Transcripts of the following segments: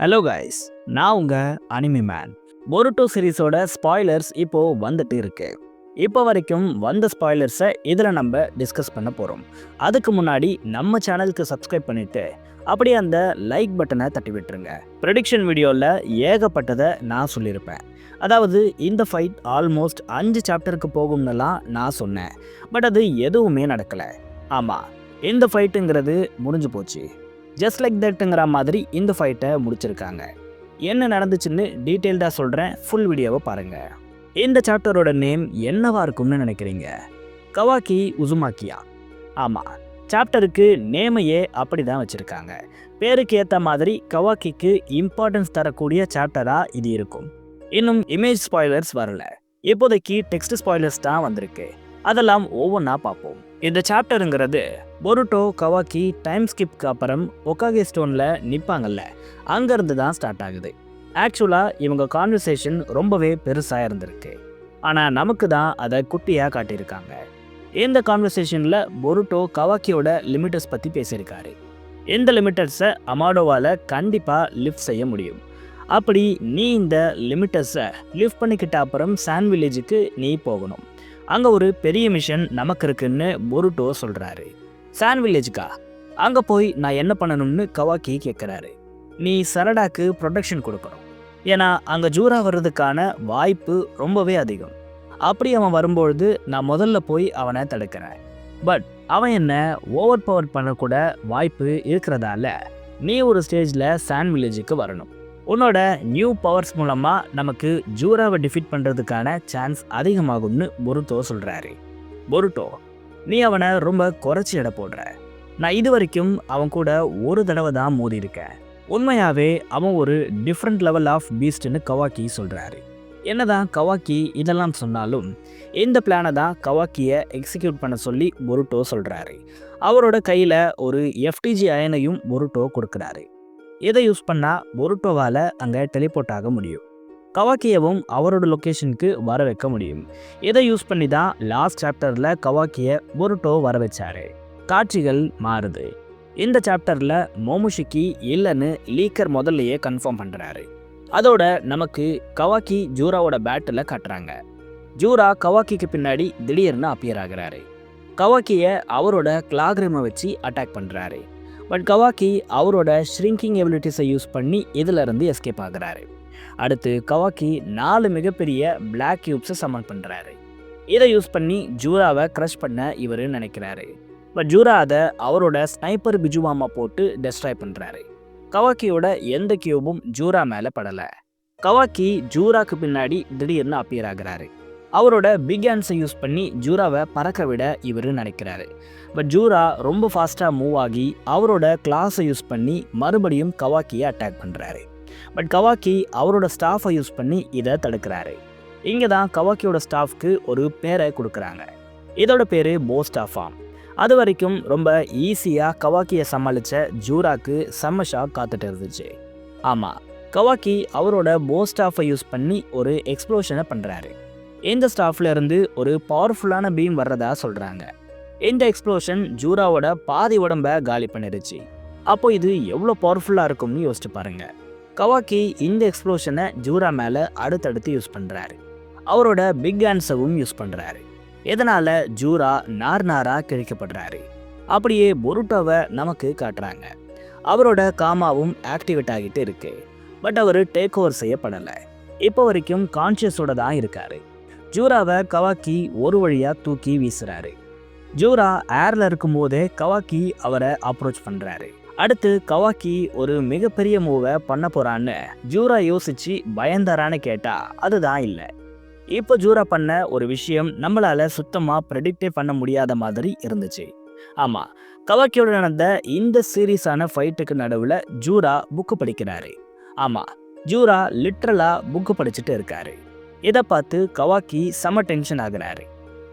Hello guys, நான் உங்க anime man. பொருட்டோ சீரிஸோட spoilers இப்போ வந்துட்டு இருக்கு. இப்போ வரைக்கும் வந்த ஸ்பாய்லர்ஸை இதில் நம்ம டிஸ்கஸ் பண்ண போகிறோம். அதுக்கு முன்னாடி நம்ம சேனலுக்கு சப்ஸ்கிரைப் பண்ணிட்டு அப்படியே அந்த லைக் பட்டனை தட்டி விட்டுருங்க. ப்ரெடிக்ஷன் வீடியோவில் ஏகப்பட்டதை நான் சொல்லியிருப்பேன். அதாவது இந்த ஃபைட் ஆல்மோஸ்ட் 5 சாப்டருக்கு போகும்னுலாம் நான் சொன்னேன். பட் அது எதுவுமே நடக்கலை. ஆமாம், இந்த ஃபைட்டுங்கிறது முடிஞ்சு போச்சு. ஜஸ்ட் லைக் தட்டுங்கிற மாதிரி இந்த ஃபைட்டை முடிச்சிருக்காங்க. என்ன நடந்துச்சுன்னு டீட்டெயில்டாக சொல்கிறேன், ஃபுல் வீடியோவை பாருங்கள். இந்த சாப்டரோட நேம் என்னவா இருக்கும்னு நினைக்கிறீங்க? கவாக்கி உசுமாக்கியா. ஆமாம், சாப்டருக்கு நேமையே அப்படி தான் வச்சுருக்காங்க. பேருக்கு ஏற்ற மாதிரி கவாக்கிக்கு இம்பார்ட்டன்ஸ் தரக்கூடிய சாப்டராக இது இருக்கும். இன்னும் இமேஜ் ஸ்பாய்லர்ஸ் வரல, இப்போதைக்கு டெக்ஸ்ட் ஸ்பாய்லர்ஸ் தான் வந்திருக்கு. அதெல்லாம் ஒவ்வொன்றா பார்ப்போம். இந்த சாப்டருங்கிறது பொருட்டோ கவாக்கி டைம் ஸ்கிப்க்கு அப்புறம் ஒகாகே ஸ்டோனில் நிற்பாங்கல்ல, அங்கேருந்து தான் ஸ்டார்ட் ஆகுது. ஆக்சுவலாக இவங்க கான்வர்சேஷன் ரொம்பவே பெருசாக இருந்திருக்கு, ஆனால் நமக்கு தான் அதை குட்டியாக காட்டியிருக்காங்க. இந்த கான்வர்சேஷனில் பொருட்டோ கவாக்கியோட லிமிட்டர்ஸ் பற்றி பேசியிருக்காரு. இந்த லிமிட்டர்ஸை அமாடோவால் கண்டிப்பாக லிஃப்ட் செய்ய முடியும். அப்படி நீ இந்த லிமிட்டர்ஸை லிஃப்ட் பண்ணிக்கிட்ட அப்புறம் சான் வில்லேஜுக்கு நீ போகணும். அங்கே ஒரு பெரிய மிஷன் நமக்கு இருக்குன்னு பொருட்டோ சொல்கிறாரு. சான் வில்லேஜுக்கா? அங்கே போய் நான் என்ன பண்ணணும்னு கவாக்கி கேட்குறாரு. நீ சரடாக்கு ப்ரொடெக்ஷன் கொடுக்கணும், ஏன்னா அங்கே ஜூரா வர்றதுக்கான வாய்ப்பு ரொம்பவே அதிகம். அப்படி அவன் வரும்பொழுது நான் முதல்ல போய் அவனை தடுக்கிறேன். பட் அவன் என்ன ஓவர் பவர் பண்ணக்கூட வாய்ப்பு இருக்கிறதால நீ ஒரு ஸ்டேஜில் சான் வில்லேஜுக்கு வரணும். உன்னோட நியூ பவர்ஸ் மூலமாக நமக்கு ஜூராவை டிஃபீட் பண்ணுறதுக்கான சான்ஸ் அதிகமாகும்னு பொருட்டோ சொல்கிறாரு. பொருட்டோ, நீ அவனை ரொம்ப குறைச்சி எடை போடுற. நான் இது வரைக்கும் அவன் கூட ஒரு தடவை தான் மோதி இருக்கேன். உண்மையாகவே அவன் ஒரு டிஃப்ரெண்ட் லெவல் ஆஃப் பீஸ்ட்னு கவாக்கி சொல்கிறாரு. என்னதான் கவாக்கி இதெல்லாம் சொன்னாலும் இந்த பிளானை தான் கவாக்கியை எக்ஸிக்யூட் பண்ண சொல்லி பொருட்டோ சொல்கிறாரு. அவரோட கையில் ஒரு எஃப்டிஜி அயனையும் பொருட்டோ கொடுக்குறாரு. இதை யூஸ் பண்ணால் பொருட்டோவால் அங்கே டெலிபோர்ட் ஆக முடியும். கவாக்கியவும் அவரோட லொக்கேஷனுக்கு வர வைக்க முடியும். இதை யூஸ் பண்ணி தான் லாஸ்ட் சாப்டரில் கவாக்கியை பொருட்டோ வர வச்சாரு. காட்சிகள் மாறுது. இந்த சாப்டரில் மோமுஷிக்கி இல்லைன்னு லீக்கர் முதல்லையே கன்ஃபார்ம் பண்ணுறாரு. அதோட நமக்கு கவாக்கி ஜூராவோட பேட்டில் காட்டுறாங்க. ஜூரா கவாக்கிக்கு பின்னாடி திடீர்னு அப்பியர் ஆகிறாரு. கவாக்கியை அவரோட கிளாக்ரிமை வச்சு அட்டாக் பண்ணுறாரு. பட் கவாக்கி அவரோட ஷ்ரிங்கிங் எபிலிட்டிஸை யூஸ் பண்ணி இதிலிருந்து எஸ்கேப் ஆகுறாரு. அடுத்து கவாக்கி 4 மிகப்பெரிய பிளாக் கியூப்ஸை சமன் பண்ணுறாரு. இதை யூஸ் பண்ணி ஜூராவை க்ரஷ் பண்ண இவர் நினைக்கிறாரு. பட் ஜூரா அதை அவரோட ஸ்னைப்பர் பிஜுவாமா போட்டு டெஸ்ட்ராய் பண்ணுறாரு. கவாக்கியோட எந்த கியூபும் ஜூரா மேலே படலை. கவாக்கி ஜூராக்கு பின்னாடி திடீர்னு அப்பியர் ஆகுறாரு. அவரோட பிக் ஹேண்ட்ஸை யூஸ் பண்ணி ஜூராவை பறக்க விட இவர் நினைக்கிறாரு. பட் ஜூரா ரொம்ப ஃபாஸ்ட்டாக மூவ் ஆகி அவரோட கிளாஸை யூஸ் பண்ணி மறுபடியும் கவாக்கியை அட்டாக் பண்ணுறாரு. பட் கவாக்கி அவரோட ஸ்டாஃபை யூஸ் பண்ணி இதை தடுக்கிறாரு. இங்கே தான் கவாக்கியோட ஸ்டாஃப்க்கு ஒரு பேரை கொடுக்குறாங்க. இதோட பேர் போஸ்டாஃபாம். அது வரைக்கும் ரொம்ப ஈஸியாக கவாக்கியை சமாளித்த ஜூராக்கு செம்ம ஷாக் காத்துட்டு இருந்துச்சு. ஆமாம், கவாக்கி அவரோட போஸ்டாஃபை யூஸ் பண்ணி ஒரு எக்ஸ்ப்ளோஷனை பண்ணுறாரு. இந்த ஸ்டாஃப்ல இருந்து ஒரு பவர்ஃபுல்லான பீம் வர்றதா சொல்கிறாங்க. இந்த எக்ஸ்ப்ளோஷன் ஜூராவோட பாதி உடம்ப காலி பண்ணிருச்சு. அப்போ இது எவ்வளோ பவர்ஃபுல்லாக இருக்கும்னு யோசிச்சு பாருங்க. கவாக்கி இந்த எக்ஸ்ப்ளோஷனை ஜூரா மேலே அடுத்தடுத்து யூஸ் பண்ணுறாரு. அவரோட பிக் ஹேண்ட்ஸவும் யூஸ் பண்ணுறாரு. இதனால் ஜூரா நாராக கிழிக்கப்படுறாரு. அப்படியே பொருட்டோவை நமக்கு காட்டுறாங்க. அவரோட காமாவும் ஆக்டிவேட் ஆகிட்டு இருக்கு. பட் அவர் டேக் ஓவர் செய்யப்படலை. இப்போ வரைக்கும் கான்ஷியஸோட தான் இருக்காரு. ஜூராவை கவாக்கி ஒரு வழியாக தூக்கி வீசுறாரு. ஜூரா ஏரில் இருக்கும்போதே கவாக்கி அவரை அப்ரோச் பண்ணுறாரு. அடுத்து கவாக்கி ஒரு மிகப்பெரிய மூவை பண்ண போகிறான்னு ஜூரா யோசித்து பயந்தாரான்னு கேட்டால் அதுதான் இல்லை. இப்போ ஜூரா பண்ண ஒரு விஷயம் நம்மளால் சுத்தமாக ப்ரெடிக்டே பண்ண முடியாத மாதிரி இருந்துச்சு. ஆமாம், கவாக்கியோட நடந்த இந்த சீரியஸான ஃபைட்டுக்கு நடுவில் ஜூரா புக்கு படிக்கிறாரு. ஆமாம், ஜூரா லிட்ரலாக புக்கு படிச்சுட்டு இருக்காரு. இதை பார்த்து கவாக்கி செம டென்ஷன் ஆகுறாரு.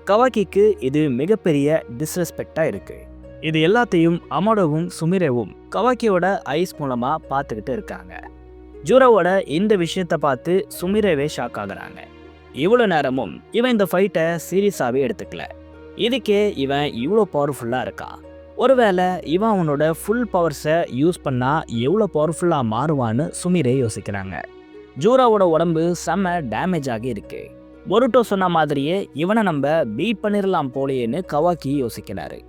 கவாக்கிக்கு இது மிகப்பெரிய டிஸ்ரெஸ்பெக்டாக இருக்குது. இது எல்லாத்தையும் அமாடோவும் சுமிரேவும் கவாக்கியோட ஐஸ் மூலமாக பார்த்துக்கிட்டு இருக்காங்க. ஜூராவோட இந்த விஷயத்தை பார்த்து சுமிரேவே ஷாக் ஆகுறாங்க. இவ்வளோ நேரமும் இவன் இந்த ஃபைட்டை சீரியஸாகவே எடுத்துக்கல. இதுக்கே இவன் இவ்வளோ பவர்ஃபுல்லாக இருக்கான். ஒருவேளை இவன் அவனோட ஃபுல் பவர்ஸை யூஸ் பண்ணா எவ்வளோ பவர்ஃபுல்லாக மாறுவான்னு சுமிரே யோசிக்கிறாங்க. ஜூராவோட உடம்பு செம்ம டேமேஜ் ஆகி இருக்கு. பொருட்டோ சொன்ன மாதிரியே இவனை நம்ம பீட் பண்ணிடலாம் போலேன்னு கவாக்கி யோசிக்கிறாரு.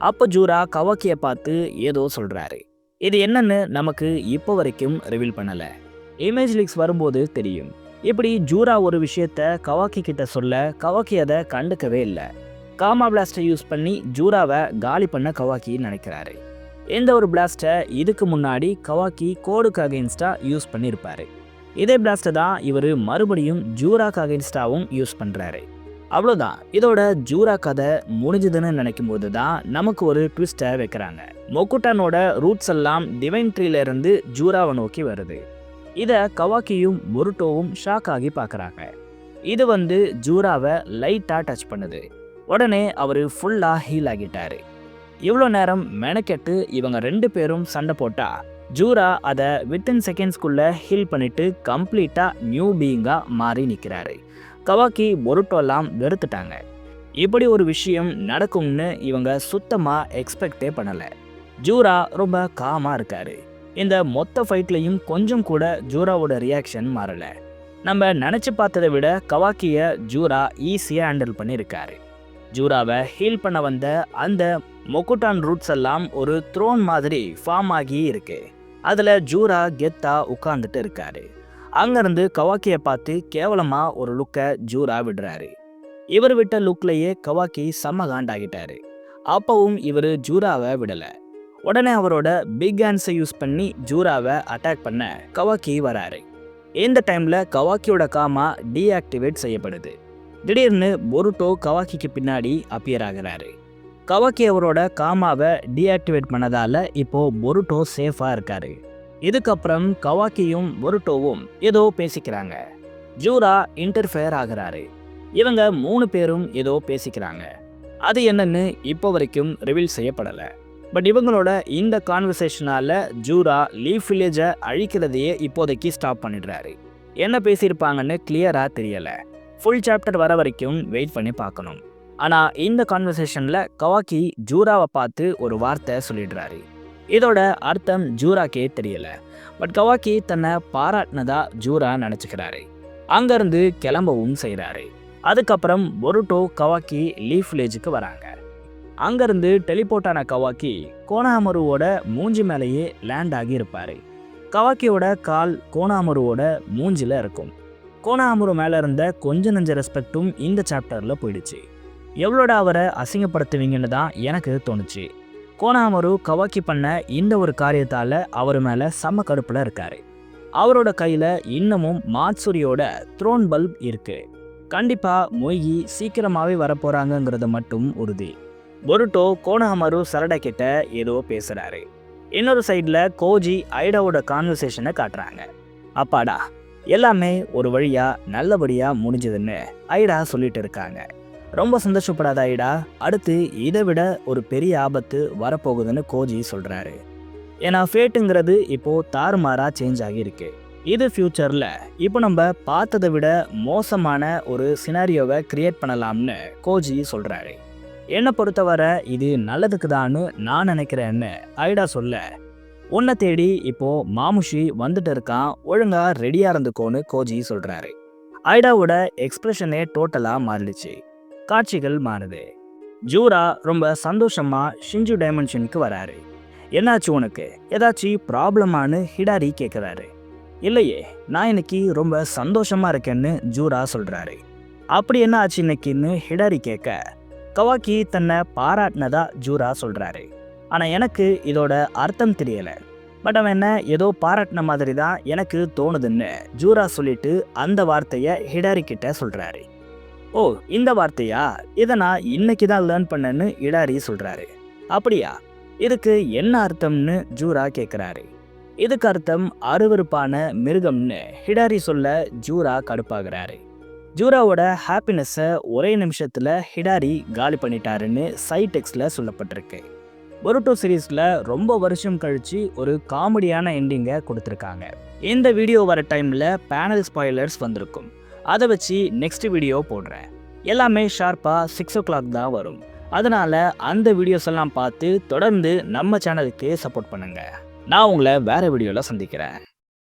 அப்போ ஜூரா கவாக்கியை பார்த்து ஏதோ சொல்கிறாரு. இது என்னன்னு நமக்கு இப்போ வரைக்கும் ரிவீல் பண்ணலை. இமேஜ் லீக்ஸ் வரும்போது தெரியும். இப்படி ஜூரா ஒரு விஷயத்த கவாக்கி கிட்ட சொல்ல கவாக்கி அதை கண்டுக்கவே இல்லை. காமா பிளாஸ்டை யூஸ் பண்ணி ஜூராவை காலி பண்ண கவாக்கி நினைக்கிறாரு. இந்த ஒரு பிளாஸ்டை இதுக்கு முன்னாடி கவாக்கி கோடுக்கு அகெயின்ஸ்டாக யூஸ் பண்ணியிருப்பாரு. இதே பிளாஸ்டை தான் இவர் மறுபடியும் ஜூராக்கு அகெயின்ஸ்டாகவும் யூஸ் பண்ணுறாரு. அவ்வளோதான், இதோட ஜூரா கதை முடிஞ்சதுன்னு நினைக்கும் போது தான் நமக்கு ஒரு ட்விஸ்ட்டை வைக்கிறாங்க. மொக்குட்டானோட ரூட்ஸ் எல்லாம் டிவைன் ட்ரீலேருந்து ஜூராவை நோக்கி வருது. இதை கவாக்கியும் பொருட்டோவும் ஷாக் ஆகி பார்க்குறாங்க. இது ஜூராவை லைட்டாக டச் பண்ணுது. உடனே அவர் ஃபுல்லாக ஹீல் ஆகிட்டாரு. இவ்வளோ நேரம் மெனக்கெட்டு இவங்க 2 பேரும் சண்டை போட்டா ஜூரா அதை வித்தின் செகண்ட்ஸ்குள்ளே ஹீல் பண்ணிட்டு கம்ப்ளீட்டாக நியூ பீயிங்காக மாறி நிற்கிறாரு. கவாக்கி பொருட்டோலாம் வெறுத்துட்டாங்க. இப்படி ஒரு விஷயம் நடக்கும்னு இவங்க சுத்தமாக எக்ஸ்பெக்டே பண்ணலை. ஜூரா ரொம்ப காமாக இருக்காரு. இந்த மொத்த ஃபைட்லையும் கொஞ்சம் கூட ஜூராவோட ரியாக்ஷன் மாறலை. நம்ம நினச்சி பார்த்ததை விட கவாக்கியை ஜூரா ஈஸியாக ஹேண்டில் பண்ணியிருக்காரு. ஜூராவை ஹீல் பண்ண வந்த அந்த மொக்குட்டான் ரூட்ஸ் எல்லாம் ஒரு த்ரோன் மாதிரி ஃபார்ம் ஆகி இருக்கு. அதில் ஜூரா கெத்தா உட்கார்ந்துட்டு இருக்காரு. அங்கேருந்து கவாக்கியை பார்த்து கேவலமாக ஒரு லுக்கை ஜூரா விடுறாரு. இவர் விட்ட லுக்லேயே கவாக்கி செம்ம காண்டாகிட்டாரு. அப்பவும் இவர் ஜூராவை விடலை. உடனே அவரோட பிக் ஹேண்ட்ஸை யூஸ் பண்ணி ஜூராவை அட்டாக் பண்ண கவாக்கி வராரு. இந்த டைமில் கவாக்கியோட காமா டீஆக்டிவேட் செய்யப்படுது. திடீர்னு பொருட்டோ கவாக்கிக்கு பின்னாடி அப்பியர் ஆகிறாரு. கவாக்கி அவரோட காமாவை டீஆக்டிவேட் பண்ணதால இப்போ பொருட்டோ சேஃபாக இருக்காரு. இதுக்கப்புறம் கவாக்கியும் பொருட்டோவும் ஏதோ பேசிக்கிறாங்க. ஜூரா இன்டர்ஃபேர் ஆகிறாரு. இவங்க 3 பேரும் ஏதோ பேசிக்கிறாங்க. அது என்னன்னு இப்போ வரைக்கும் ரிவீல் செய்யப்படலை. பட் இவங்களோட இந்த கான்வர்சேஷனால ஜூரா லீஃப் வில்லேஜை அழிக்கிறதையே இப்போதைக்கு ஸ்டாப் பண்ணிடுறாரு. என்ன பேசியிருப்பாங்கன்னு கிளியராக தெரியலை. ஃபுல் சாப்டர் வர வரைக்கும் வெயிட் பண்ணி பார்க்கணும். ஆனால் இந்த கான்வர்சேஷனில் கவாக்கி ஜூராவை பார்த்து ஒரு வார்த்தை சொல்லிடுறாரு. இதோட அர்த்தம் ஜூராக்கே தெரியலை. பட் கவாக்கி தன்னை பாராட்டினதா ஜூரா நினச்சிக்கிறாரு. அங்கேருந்து கிளம்பவும் செய்கிறாரு. அதுக்கப்புறம் பொருட்டோ கவாக்கி லீஃப் வில்லேஜுக்கு வராங்க. அங்கேருந்து டெலிபோர்ட் ஆன கவாக்கி கோனாமருவோட மூஞ்சி மேலேயே லேண்ட் ஆகி இருப்பார். கவாக்கியோட கால் கோனாமருவோட மூஞ்சில் இருக்கும். கோனாமரு மேலே இருந்த கொஞ்ச நஞ்ச ரெஸ்பெக்டும் இந்த சாப்டரில் போயிடுச்சு. எவ்வளோட அவரை அசிங்கப்படுத்துவீங்கன்னு தான் எனக்கு தோணுச்சு. கோனாமரு கவாக்கி பண்ண இந்த ஒரு காரியத்தால் அவர் மேலே செம்ம கடுப்பில் இருக்கார். அவரோட கையில் இன்னமும் மாட்சுரியோட த்ரோன் பல்ப் இருக்குது. கண்டிப்பாக மொய்கி சீக்கிரமாகவே வரப்போகிறாங்கங்கிறது மட்டும் உறுதி. பொருட்டோ கோனாமரு சரடை கிட்ட ஏதோ பேசுகிறாரு. இன்னொரு சைடில் கோஜி ஐடாவோட கான்வர்சேஷனை காட்டுறாங்க. அப்பாடா, எல்லாமே ஒரு வழியாக நல்லபடியாக முடிஞ்சதுன்னு ஐடா சொல்லிட்டு இருக்காங்க. ரொம்ப சந்தோஷப்படாத ஐடா, அடுத்து இதை விட ஒரு பெரிய ஆபத்து வரப்போகுதுன்னு கோஜி சொல்கிறாரு. ஏன்னா ஃபேட்டுங்கிறது இப்போது தாறுமாறாக சேஞ்ச் ஆகியிருக்கு. இது ஃப்யூச்சரில் இப்போ நம்ம பார்த்ததை விட மோசமான ஒரு சினாரியோவை கிரியேட் பண்ணலாம்னு கோஜி சொல்கிறாரு. என்னை பொறுத்தவரை இது நல்லதுக்கு தான்னு நான் நினைக்கிறேன்னு ஐடா சொல்ல, உன்னை தேடி இப்போ மாமுஷி வந்துட்டு இருக்கான், ஒழுங்கா ரெடியாக இருந்துக்கோன்னு கோஜி சொல்கிறாரு. ஐடாவோட எக்ஸ்பிரஷனே டோட்டலாக மாறிடுச்சு. காட்சிகள் மாறுது. ஜூரா ரொம்ப சந்தோஷமாக ஷிஞ்சு டைமென்ஷனுக்கு வராரு. என்னாச்சு உனக்கு, ஏதாச்சும் ப்ராப்ளமானு ஹிடாரி கேட்குறாரு. இல்லையே, நான் இன்னைக்கு ரொம்ப சந்தோஷமாக இருக்கேன்னு ஜூரா சொல்கிறாரு. அப்படி என்ன ஆச்சு இன்னைக்குன்னு ஹிடாரி கேட்க, கவாக்கி தன்னை பாராட்டினதா ஜூரா சொல்கிறாரு. ஆனால் எனக்கு இதோட அர்த்தம் தெரியலை. பட் அவன் என்ன ஏதோ பாராட்டின மாதிரி தான் எனக்கு தோணுதுன்னு ஜூரா சொல்லிட்டு அந்த வார்த்தையை ஹிடாரி கிட்ட சொல்கிறாரு. ஓ, இந்த வார்த்தையா, இதை நான் இன்னைக்கு தான் லேர்ன் பண்ணேன்னு ஹிடாரி சொல்கிறாரு. அப்படியா, இதுக்கு என்ன அர்த்தம்னு ஜூரா கேட்குறாரு. இதுக்கு அர்த்தம் அருவருப்பான மிருகம்னு ஹிடாரி சொல்ல ஜூரா கடுப்பாகிறாரு. ஜூராவோட ஹாப்பினஸை ஒரே நிமிஷத்தில் ஹிடாரி காலி பண்ணிட்டாருன்னு சைட் டெக்ஸ்டில் சொல்லப்பட்டிருக்கு. பொருட்டோ சீரீஸில் ரொம்ப வருஷம் கழித்து ஒரு காமெடியான எண்டிங்கை கொடுத்துருக்காங்க. இந்த வீடியோ வர டைமில் பேனல் ஸ்பாய்லர்ஸ் வந்திருக்கும். அதை வச்சு நெக்ஸ்ட் வீடியோ போடுறேன். எல்லாமே ஷார்ப்பாக 6 o'clock தான் வரும். அதனால அந்த வீடியோஸ் எல்லாம் பார்த்து தொடர்ந்து நம்ம சேனலுக்கு சப்போர்ட் பண்ணுங்க. நான் உங்களை வேற வீடியோல சந்திக்கிறேன்.